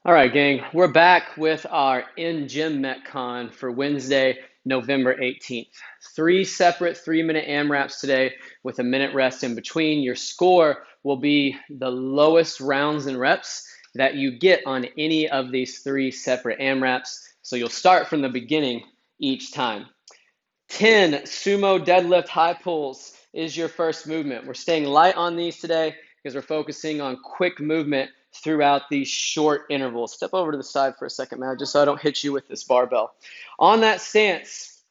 All right, gang, we're back with our in-gym Metcon for Wednesday, November 18th. Three separate 3-minute AMRAPs today with a minute rest in between. Your score will be the lowest rounds and reps that you get on any of these three separate AMRAPs. So you'll start from the beginning each time. 10 sumo deadlift high pulls is your first movement. We're staying light on these today because we're focusing on quick movement throughout these short intervals. Step over to the side for a second, Matt, just so I don't hit you with this barbell. On that stance,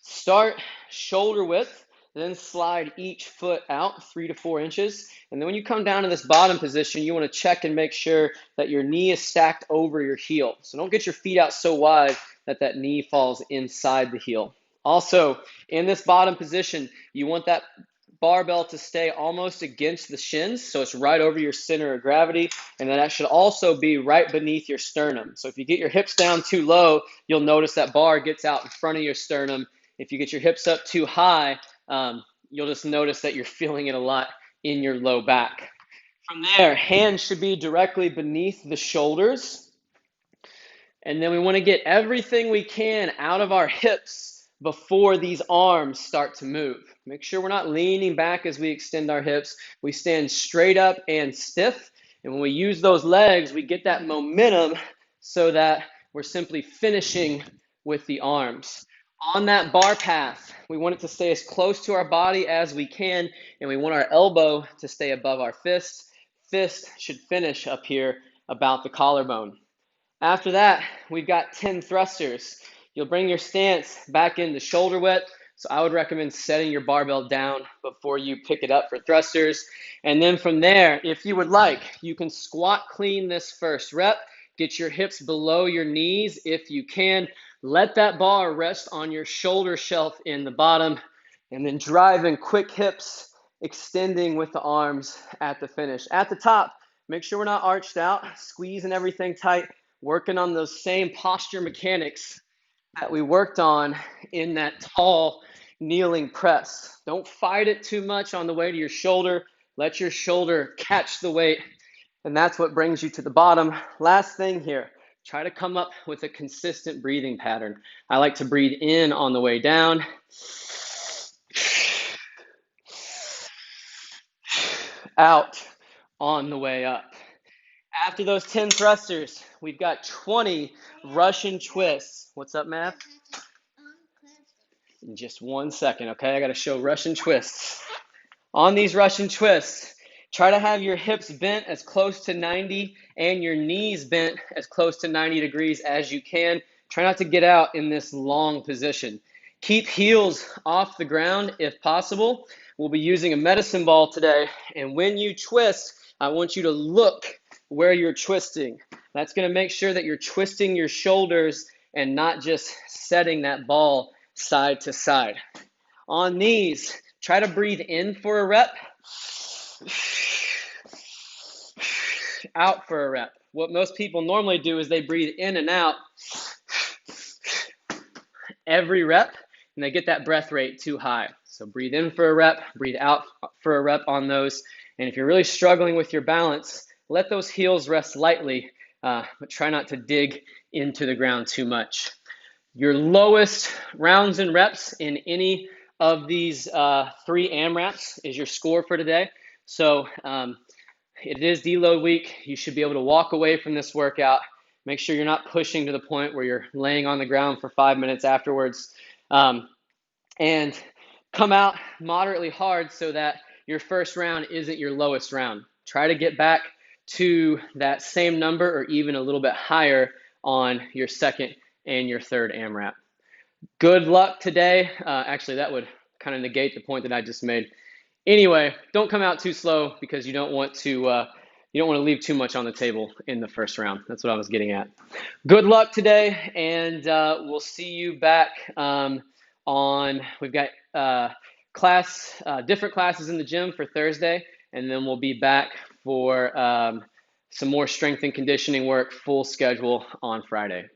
start shoulder width, then slide each foot out 3 to 4 inches. And then when you come down to this bottom position, you want to check and make sure that your knee is stacked over your heel. So don't get your feet out so wide that that knee falls inside the heel. Also, in this bottom position, you want that barbell to stay almost against the shins, so it's right over your center of gravity, and then that should also be right beneath your sternum. So if you get your hips down too low, you'll notice that bar gets out in front of your sternum. If you get your hips up too high, you'll just notice that you're feeling it a lot in your low back. From there, hands should be directly beneath the shoulders, and then we want to get everything we can out of our hips before these arms start to move. Make sure we're not leaning back as we extend our hips. We stand straight up and stiff. And when we use those legs, we get that momentum so that we're simply finishing with the arms. On that bar path, we want it to stay as close to our body as we can, and we want our elbow to stay above our fist. Fist should finish up here about the collarbone. After that, we've got 10 thrusters. You'll bring your stance back into shoulder width. So I would recommend setting your barbell down before you pick it up for thrusters. And then from there, if you would like, you can squat clean this first rep. Get your hips below your knees if you can. Let that bar rest on your shoulder shelf in the bottom. And then drive in quick hips, extending with the arms at the finish. At the top, make sure we're not arched out, squeezing everything tight, working on those same posture mechanics that we worked on in that tall kneeling press. Don't fight it too much on the way to your shoulder. Let your shoulder catch the weight, and that's what brings you to the bottom. Last thing here, try to come up with a consistent breathing pattern. I like to breathe in on the way down, out on the way up. After those 10 thrusters, we've got 20 Russian twists. What's up, Matt? In just 1 second, okay? I got to show Russian twists. On these Russian twists, try to have your hips bent as close to 90 and your knees bent as close to 90 degrees as you can. Try not to get out in this long position. Keep heels off the ground if possible. We'll be using a medicine ball today, and when you twist, I want you to look where you're twisting. That's going to make sure that you're twisting your shoulders and not just setting that ball side to side. On these, try to breathe in for a rep, out for a rep. What most people normally do is they breathe in and out every rep, and they get that breath rate too high. So breathe in for a rep, breathe out for a rep on those. And if you're really struggling with your balance, let those heels rest lightly, but try not to dig into the ground too much. Your lowest rounds and reps in any of these 3 AMRAPs is your score for today. So it is deload week. You should be able to walk away from this workout. Make sure you're not pushing to the point where you're laying on the ground for 5 minutes afterwards. And come out moderately hard so that your first round isn't your lowest round. Try to get back to that same number or even a little bit higher on your second and your third AMRAP. Good luck today. Actually, that would kind of negate the point that I just made. Anyway, don't come out too slow because you don't want to leave too much on the table in the first round. That's what I was getting at. Good luck today, and we'll see you back we've got different classes in the gym for Thursday, and then we'll be back for some more strength and conditioning work, full schedule on Friday.